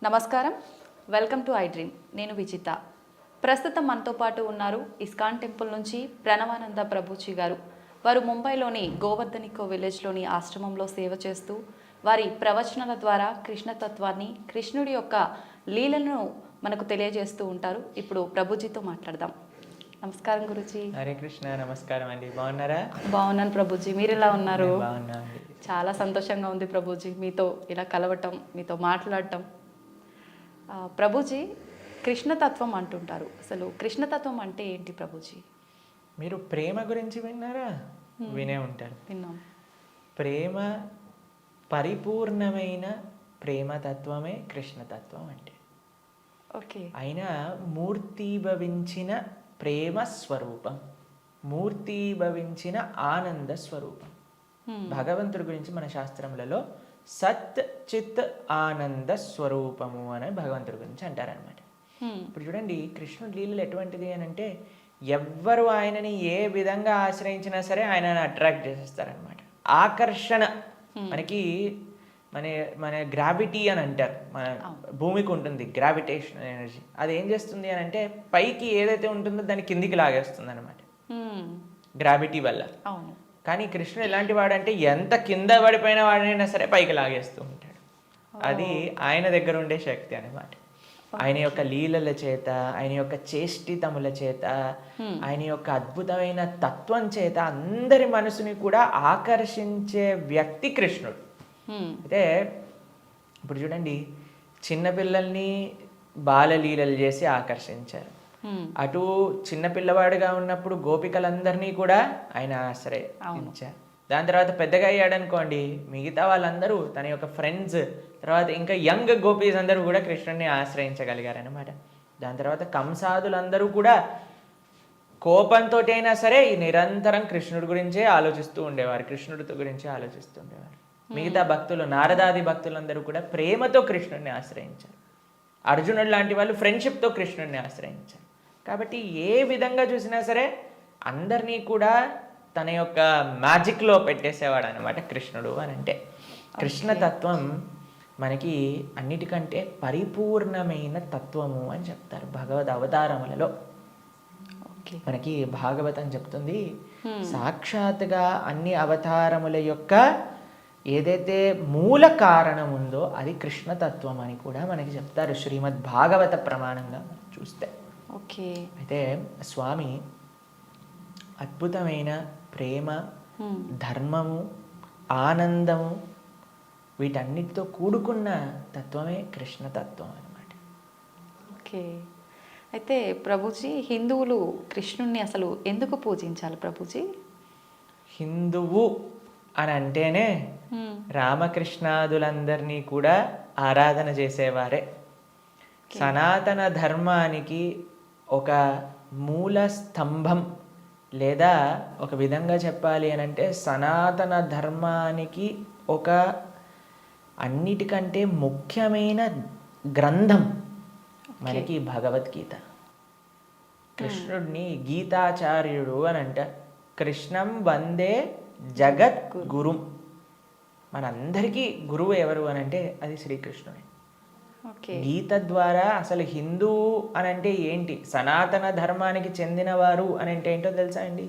నమస్కారం, welcome to I dream. నేను విజిత. ప్రస్తుతం మనతో పాటు ఉన్నారు ఇస్కాన్ టెంపుల్ నుంచి ప్రణవానంద ప్రభుజీ గారు. వారు ముంబైలోని గోవర్ధనికో విలేజ్లోని ఆశ్రమంలో సేవ చేస్తూ వారి ప్రవచనాల ద్వారా కృష్ణతత్వాన్ని, కృష్ణుడి యొక్క లీలను మనకు తెలియజేస్తూ ఉంటారు. ఇప్పుడు ప్రభుజీతో మాట్లాడదాం. నమస్కారం గురుజీ. హరే కృష్ణ. నమస్కారం అండి. బాగున్నారా? బాగున్నాను ప్రభుజీ, మీరు ఎలా ఉన్నారు? బాగున్నా అండి. చాలా సంతోషంగా ఉంది ప్రభుజీ మీతో ఇలా కలవటం, మీతో మాట్లాడటం. ప్రభుజీ, కృష్ణతత్వం అంటుంటారు. అసలు కృష్ణతత్వం అంటే ఏంటి ప్రభుజీ? మీరు ప్రేమ గురించి విన్నారా? వినే ఉంటారు. విన్నాం. ప్రేమ, పరిపూర్ణమైన ప్రేమతత్వమే కృష్ణతత్వం అంటే. ఓకే. అయినా మూర్తీభవించిన ప్రేమ స్వరూపం, మూర్తీభవించిన ఆనంద స్వరూపం. భగవంతుడి గురించి మన శాస్త్రములలో సత్ చిత్ ఆనంద స్వరూపము అని భగవంతుడి గురించి అంటారనమాట. ఇప్పుడు చూడండి, కృష్ణుడి లీలలు ఎటువంటిది అని అంటే, ఎవ్వరు ఆయనని ఏ విధంగా ఆశ్రయించినా సరే ఆయనని అట్రాక్ట్ చేసేస్తారనమాట. ఆకర్షణ మనకి మన మన గ్రావిటీ అని అంటారు. మన భూమికి ఉంటుంది గ్రావిటేషన్ ఎనర్జీ. అది ఏం చేస్తుంది అని అంటే, పైకి ఏదైతే ఉంటుందో దాన్ని కిందికి లాగేస్తుంది అనమాట గ్రావిటీ వల్ల. కానీ కృష్ణుడు ఎలాంటి వాడంటే, ఎంత కింద పడిపోయిన వాడినైనా సరే పైకి లాగేస్తూ ఉంటాడు. అది ఆయన దగ్గర ఉండే శక్తి అనమాట. ఆయన యొక్క లీలల చేత, ఆయన యొక్క చేష్టితముల చేత, ఆయన యొక్క అద్భుతమైన తత్వం చేత అందరి మనసుని కూడా ఆకర్షించే వ్యక్తి కృష్ణుడు. అయితే ఇప్పుడు చూడండి, చిన్నపిల్లల్ని బాలలీలలు చేసి ఆకర్షించారు. అటు చిన్నపిల్లవాడుగా ఉన్నప్పుడు గోపికలందరినీ కూడా ఆయన ఆశ్రయించారు. దాని తర్వాత పెద్దగా అయ్యాడనుకోండి, మిగతా వాళ్ళందరూ తన యొక్క ఫ్రెండ్స్, తర్వాత ఇంకా యంగ్ గోపీస్ అందరూ కూడా కృష్ణుడిని ఆశ్రయించగలిగారనమాట. దాని తర్వాత కంసాదులందరూ కూడా కోపంతో అయినా సరే నిరంతరం కృష్ణుడి గురించే ఆలోచిస్తూ ఉండేవారు, కృష్ణుడి గురించి ఆలోచిస్తూ ఉండేవారు. మిగతా భక్తులు, నారదాది భక్తులందరూ కూడా ప్రేమతో కృష్ణుడిని ఆశ్రయించారు. అర్జునుడు లాంటి వాళ్ళు ఫ్రెండ్షిప్తో కృష్ణుడిని ఆశ్రయించారు. కాబట్టి ఏ విధంగా చూసినా సరే అందరినీ కూడా తన యొక్క మ్యాజిక్లో పెట్టేసేవాడు అనమాట కృష్ణుడు అని అంటే. కృష్ణతత్వం మనకి అన్నిటికంటే పరిపూర్ణమైన తత్వము అని చెప్తారు భగవద్ అవతారములలో. మనకి భాగవతం చెప్తుంది, సాక్షాత్గా అన్ని అవతారముల యొక్క ఏదైతే మూల కారణం ఉందో అది కృష్ణతత్వం అని కూడా మనకి చెప్తారు శ్రీమద్ భాగవత ప్రమాణంగా చూస్తే. ఓకే. అయితే స్వామి అద్భుతమైన ప్రేమ, ధర్మము, ఆనందము వీటన్నిటితో కూడుకున్న తత్వమే కృష్ణతత్వం అన్నమాట. ఓకే. అయితే ప్రభుజీ, హిందువులు కృష్ణుణ్ణి అసలు ఎందుకు పూజించాలి ప్రభుజీ? హిందువు అని అంటేనే రామకృష్ణాదులందరినీ కూడా ఆరాధన చేసేవారే. సనాతన ధర్మానికి ఒక మూల స్తంభం, లేదా ఒక విధంగా చెప్పాలి అని అంటే సనాతన ధర్మానికి ఒక అన్నిటికంటే ముఖ్యమైన గ్రంథం మనకి భగవద్గీత. కృష్ణుడిని గీతాచార్యుడు అని అంటారు. కృష్ణం వందే జగత్ గురుం. మనందరికీ గురువు ఎవరు అని అంటే అది శ్రీకృష్ణుడే. గీత ద్వారా అసలు హిందువు అని అంటే ఏంటి, సనాతన ధర్మానికి చెందినవారు అని అంటే ఏంటో తెలుసా అండి?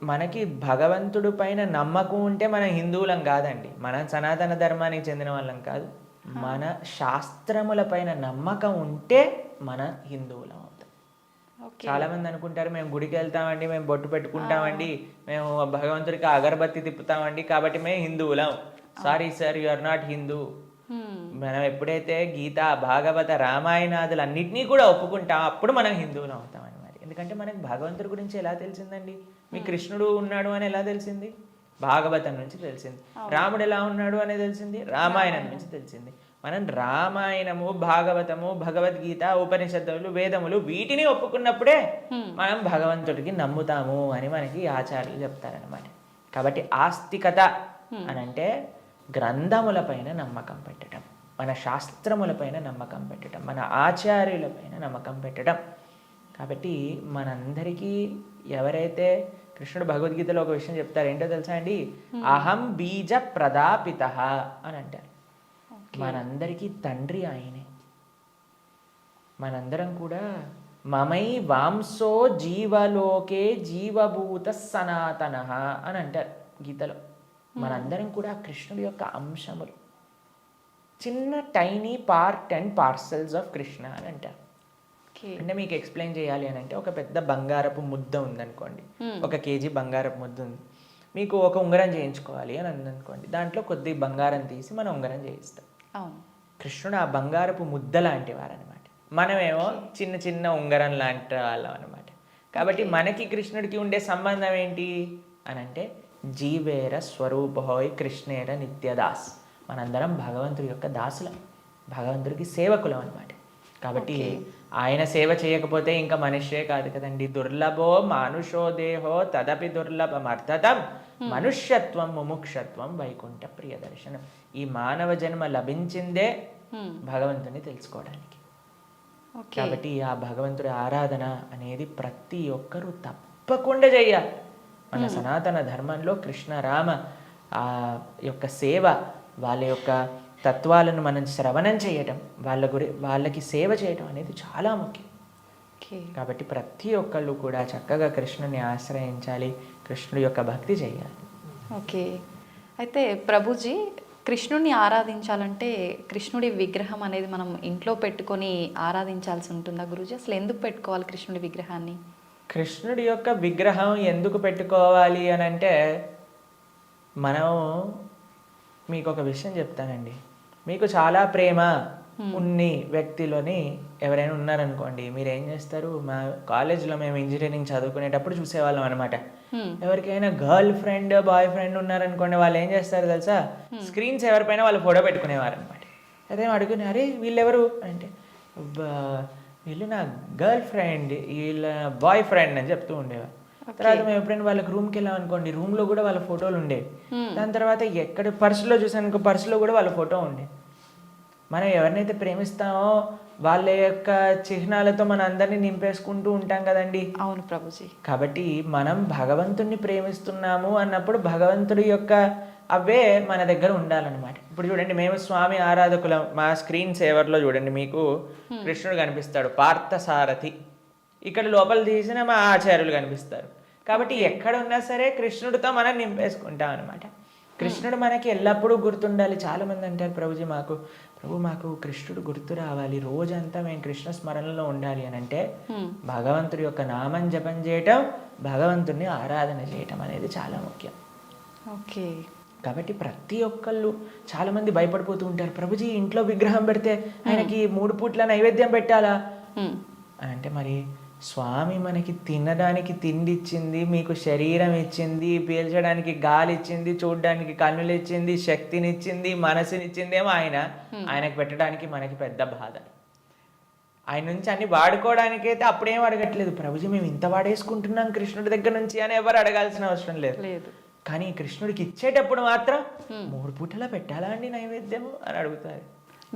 మనకి భగవంతుడి పైన నమ్మకం ఉంటే మనం హిందువులం కాదండి, మనం సనాతన ధర్మానికి చెందిన వాళ్ళం కాదు. మన శాస్త్రముల పైన నమ్మకం ఉంటే మన హిందువులం అవుతాం. చాలా మంది అనుకుంటారు, మేము గుడికి వెళ్తామండి, మేము బొట్టు పెట్టుకుంటామండి, మేము భగవంతుడికి అగరబత్తి తిప్పుతామండి కాబట్టి మేము హిందువులం. Sorry sir, you are not Hindu. మనం ఎప్పుడైతే గీత, భాగవత, రామాయణాదులు అన్నిటినీ కూడా ఒప్పుకుంటాం అప్పుడు మనం హిందువులం అవుతాం అన్నమాట. ఎందుకంటే మనకి భగవంతుడి గురించి ఎలా తెలిసిందండి? మీ కృష్ణుడు ఉన్నాడు అని ఎలా తెలిసింది? భాగవతం నుంచి తెలిసింది. రాముడు ఎలా ఉన్నాడు అనేది తెలిసింది రామాయణం నుంచి తెలిసింది. మనం రామాయణము, భాగవతము, భగవద్గీత, ఉపనిషత్తులు, వేదములు వీటిని ఒప్పుకున్నప్పుడే మనం భగవంతుడికి నమ్ముతాము అని మనకి ఆచార్యులు చెప్తారనమాట. కాబట్టి ఆస్తికత అని అంటే గ్రంథములపైన నమ్మకం పెట్టడం, మన శాస్త్రములపైన నమ్మకం పెట్టడం, మన ఆచార్యులపైన నమ్మకం పెట్టడం. కాబట్టి మనందరికీ ఎవరైతే కృష్ణుడు భగవద్గీతలో ఒక విషయం చెప్తారు, ఏంటో తెలుసా అండి? అహం బీజ ప్రదాపిత అని అంటారు. మనందరికీ తండ్రి ఆయనే. మనందరం కూడా మమై వాంసో జీవలోకే జీవభూత సనాతన అని అంటారు గీతలో. మనందరం కూడా కృష్ణుడి యొక్క అంశములు, చిన్న tiny part and parcels of Krishna అని అంటారు. అంటే మీకు ఎక్స్ప్లెయిన్ చేయాలి అని అంటే, ఒక పెద్ద బంగారపు ముద్ద ఉందనుకోండి, 1 kg బంగారపు ముద్ద ఉంది, మీకు ఒక ఉంగరం చేయించుకోవాలి అని అందనుకోండి, దాంట్లో కొద్ది బంగారం తీసి మనం ఉంగరం చేయిస్తాం. కృష్ణుడు ఆ బంగారపు ముద్ద లాంటి వారు అనమాట. మనమేమో చిన్న చిన్న ఉంగరం లాంటి వాళ్ళం అనమాట. కాబట్టి మనకి కృష్ణుడికి ఉండే సంబంధం ఏంటి అని అంటే, జీవేర స్వరూపహోయ్ కృష్ణేర నిత్యదాస్. మనందరం భగవంతుడి యొక్క దాసులం, భగవంతుడికి సేవకులం అనమాట. కాబట్టి ఆయన సేవ చేయకపోతే ఇంకా మనిషే కాదు కదండి. దుర్లభో మానుషో దేహో తదపి దుర్లభమర్థతం మనుష్యత్వం ముముక్షత్వం వైకుంఠ ప్రియదర్శనం. ఈ మానవ జన్మ లభించిందే భగవంతుని తెలుసుకోవడానికి. కాబట్టి ఆ భగవంతుడి ఆరాధన అనేది ప్రతి ఒక్కరూ తప్పకుండా చేయాలి. మన సనాతన ధర్మంలో కృష్ణ రామ ఆ యొక్క సేవ, వాళ్ళ యొక్క తత్వాలను మనం శ్రవణం చేయటం, వాళ్ళకి సేవ చేయటం అనేది చాలా ముఖ్యం. కాబట్టి ప్రతి ఒక్కళ్ళు కూడా చక్కగా కృష్ణుని ఆశ్రయించాలి, కృష్ణుడి యొక్క భక్తి చేయాలి. ఓకే. అయితే ప్రభుజీ, కృష్ణుడిని ఆరాధించాలంటే కృష్ణుడి విగ్రహం అనేది మనం ఇంట్లో పెట్టుకొని ఆరాధించాల్సి ఉంటుందా గురూజీ? అసలు ఎందుకు పెట్టుకోవాలి కృష్ణుడి విగ్రహాన్ని? కృష్ణుడి యొక్క విగ్రహం ఎందుకు పెట్టుకోవాలి అని అంటే, మనం మీకు ఒక విషయం చెప్తానండి. మీకు చాలా ప్రేమ ఉన్ని వ్యక్తిలోని ఎవరైనా ఉన్నారనుకోండి, మీరు ఏం చేస్తారు? మా కాలేజ్లో మేము ఇంజనీరింగ్ చదువుకునేటప్పుడు చూసేవాళ్ళం అనమాట. ఎవరికైనా గర్ల్ ఫ్రెండ్ బాయ్ ఫ్రెండ్ ఉన్నారనుకోండి, వాళ్ళు ఏం చేస్తారు తెలుసా? స్క్రీన్స్ ఎవరిపైన వాళ్ళు ఫోటో పెట్టుకునేవారు అనమాట. అదే అడుగునే, అరే వీళ్ళెవరు అంటే, వీళ్ళు నా గర్ల్ ఫ్రెండ్, వీళ్ళ బాయ్ ఫ్రెండ్ అని చెప్తూ ఉండేవారు. తర్వాత మేము ఎప్పుడైనా వాళ్ళకి రూమ్కి వెళ్ళాం అనుకోండి, రూమ్లో కూడా వాళ్ళ ఫోటోలు ఉండేవి. దాని తర్వాత ఎక్కడ పర్సులో చూసాను, పర్సులో కూడా వాళ్ళ ఫోటో ఉండే. మనం ఎవరినైతే ప్రేమిస్తామో వాళ్ళ యొక్క చిహ్నాలతో మన అందరినీ నింపేసుకుంటూ ఉంటాం కదండి. అవును ప్రభుజీ. కాబట్టి మనం భగవంతుణ్ణి ప్రేమిస్తున్నాము అన్నప్పుడు భగవంతుడి యొక్క అవే మన దగ్గర ఉండాలన్నమాట. ఇప్పుడు చూడండి, మేము స్వామి ఆరాధకులం. మా స్క్రీన్ సేవర్లో చూడండి, మీకు కృష్ణుడు కనిపిస్తాడు, పార్థసారథి. ఇక్కడ లోపల తీసిన మా ఆచార్యులు కనిపిస్తారు. కాబట్టి ఎక్కడ ఉన్నా సరే కృష్ణుడితో మనం నింపేసుకుంటాం అనమాట. కృష్ణుడు మనకి ఎల్లప్పుడూ గుర్తుండాలి. చాలామంది అంటారు, ప్రభుజీ మాకు కృష్ణుడు గుర్తు రావాలి, రోజంతా మేము కృష్ణ స్మరణలో ఉండాలి అని అంటే, భగవంతుడి యొక్క నామం జపం చేయటం, భగవంతుడిని ఆరాధన చేయటం అనేది చాలా ముఖ్యం. ఓకే. కాబట్టి ప్రతి ఒక్కళ్ళు చాలామంది భయపడిపోతూ ఉంటారు, ప్రభుజీ ఇంట్లో విగ్రహం పెడితే ఆయనకి 3 పూట్ల నైవేద్యం పెట్టాలా అని అంటే, మరి స్వామి మనకి తినడానికి తిండి ఇచ్చింది, మీకు శరీరం ఇచ్చింది, పీల్చడానికి గాలి ఇచ్చింది, చూడడానికి కన్నులు ఇచ్చింది, శక్తిని ఇచ్చింది, మనసునిచ్చిందేమో ఆయనకు పెట్టడానికి మనకి పెద్ద బాధ. ఆయన నుంచి అన్ని వాడుకోవడానికి అయితే అప్పుడేం అడగట్లేదు, ప్రభుజీ మేము ఇంత వాడేసుకుంటున్నాం కృష్ణుడి దగ్గర నుంచి అని ఎవరు అడగాల్సిన అవసరం లేదు. కానీ కృష్ణుడికి ఇచ్చేటప్పుడు మాత్రం 3 పూటలా పెట్టాలా అండి నైవేద్యము అని అడుగుతారు.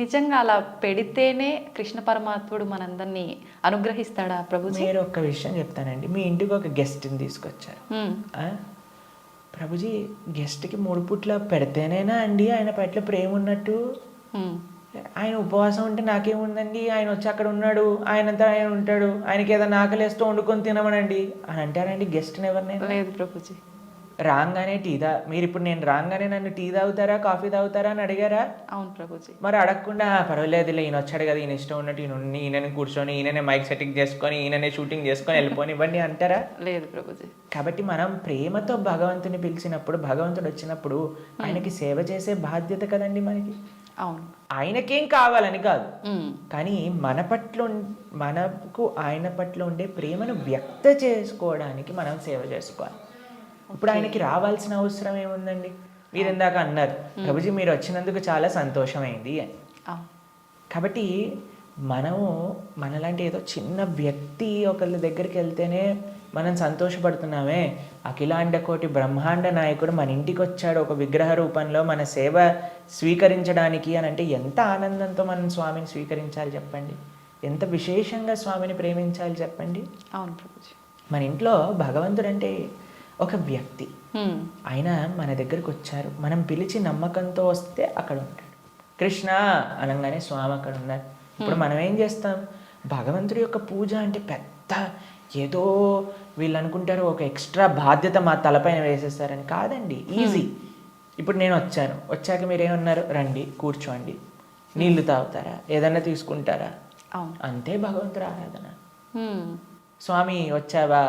నిజంగా అలా పెడితేనే కృష్ణ పరమాత్ముడు మనందరినీ అనుగ్రహిస్తాడా ప్రభుజీ? మీరు ఒక్క విషయం చెప్తానండి. మీ ఇంటికి ఒక గెస్ట్ని తీసుకొచ్చారు, ప్రభుజీ గెస్ట్కి 3 పూట్ల పెడితేనేనా అండి ఆయన పట్ల ప్రేమ ఉన్నట్టు? ఆయన ఉపవాసం ఉంటే నాకేముందండి, ఆయన వచ్చి అక్కడ ఉన్నాడు, ఆయనంతా ఆయన ఉంటాడు, ఆయనకి ఏదైనా ఆకలేస్తూ వండుకొని తినమనండి అని అంటారండి గెస్ట్ని ఎవరినైనా? లేదు ప్రభుజీ. రాగానే మీరు ఇప్పుడు నేను రాగానే నన్ను టీ తాగుతారా కాఫీ తాగుతారా అని అడిగారా? అవును ప్రభుజీ. మరి అడగకుండా పర్వాలేదులే ఈయన వచ్చాడు కదా, ఈయన ఇష్టం ఉన్నట్టు ఈయనని కూర్చొని ఈయననే మైక్ సెట్టింగ్ చేసుకొని ఈయననే షూటింగ్ చేసుకొని వెళ్ళిపోని ఇవ్వండి అంటారా? లేదు ప్రభుజీ. కాబట్టి మనం ప్రేమతో భగవంతుని పిలిచినప్పుడు, భగవంతుడు వచ్చినప్పుడు ఆయనకి సేవ చేసే బాధ్యత కదండి మనకి. అవును. ఆయనకేం కావాలని కాదు, కానీ మనకు ఆయన పట్ల ఉండే ప్రేమను వ్యక్త చేసుకోవడానికి మనం సేవ చేసుకోవాలి. ఇప్పుడు ఆయనకి రావాల్సిన అవసరం ఏముందండి? మీరు ఇందాక అన్నారు, ప్రభుజీ మీరు వచ్చినందుకు చాలా సంతోషమైంది అని. కాబట్టి మనము మనలాంటి ఏదో చిన్న వ్యక్తి ఒకళ్ళ దగ్గరికి వెళ్తేనే మనం సంతోషపడుతున్నామే, అఖిలాండ కోటి బ్రహ్మాండ నాయకుడు మన ఇంటికి వచ్చాడు ఒక విగ్రహ రూపంలో మన సేవ స్వీకరించడానికి అని అంటే ఎంత ఆనందంతో మనం స్వామిని స్వీకరించాలి చెప్పండి, ఎంత విశేషంగా స్వామిని ప్రేమించాలి చెప్పండి. అవును ప్రభుజీ. మన ఇంట్లో భగవంతుడు అంటే ఒక వ్యక్తి, ఆయన మన దగ్గరికి వచ్చారు, మనం పిలిచి నమ్మకంతో వస్తే అక్కడ ఉంటాడు. కృష్ణ అనగానే స్వామి అక్కడ ఉన్నారు. ఇప్పుడు మనం ఏం చేస్తాం, భగవంతుడి యొక్క పూజ అంటే పెద్ద ఏదో వీళ్ళు అనుకుంటారు ఒక ఎక్స్ట్రా బాధ్యత మా తలపైన వేసేస్తారని. కాదండి, ఈజీ. ఇప్పుడు నేను వచ్చాక మీరు ఏమన్నారు, రండి కూర్చోండి, నీళ్లు తాగుతారా, ఏదన్నా తీసుకుంటారా, అవును. అంతే భగవంతుడి ఆరాధన. హ్మ్. స్వామి వచ్చావా,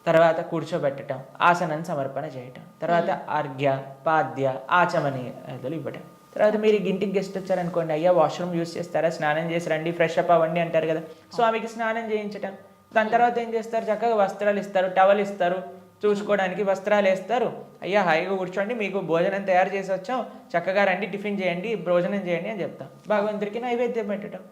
తర్వాత కూర్చోబెట్టడం, ఆసనం సమర్పణ చేయటం, తర్వాత అర్ఘ్య పాద్య ఆచమనీయాలు ఇవ్వటం. తర్వాత మీరు ఇంటికి గెస్ట్ వచ్చారనుకోండి, అయ్యా వాష్రూమ్ యూస్ చేస్తారా, స్నానం చేసి రండి, ఫ్రెష్ అప్ అవ్వండి అంటారు కదా, స్వామికి స్నానం చేయించటం. దాని తర్వాత ఏం చేస్తారు, చక్కగా వస్త్రాలు ఇస్తారు, టవల్ ఇస్తారు, చూసుకోవడానికి వస్త్రాలు వేస్తారు. అయ్యా హాయిగా కూర్చోండి, మీకు భోజనం తయారు చేసి వచ్చాం, చక్కగా రండి, టిఫిన్ చేయండి, భోజనం చేయండి అని చెప్తాం. భగవంతుడికి నైవేద్యం పెట్టడం.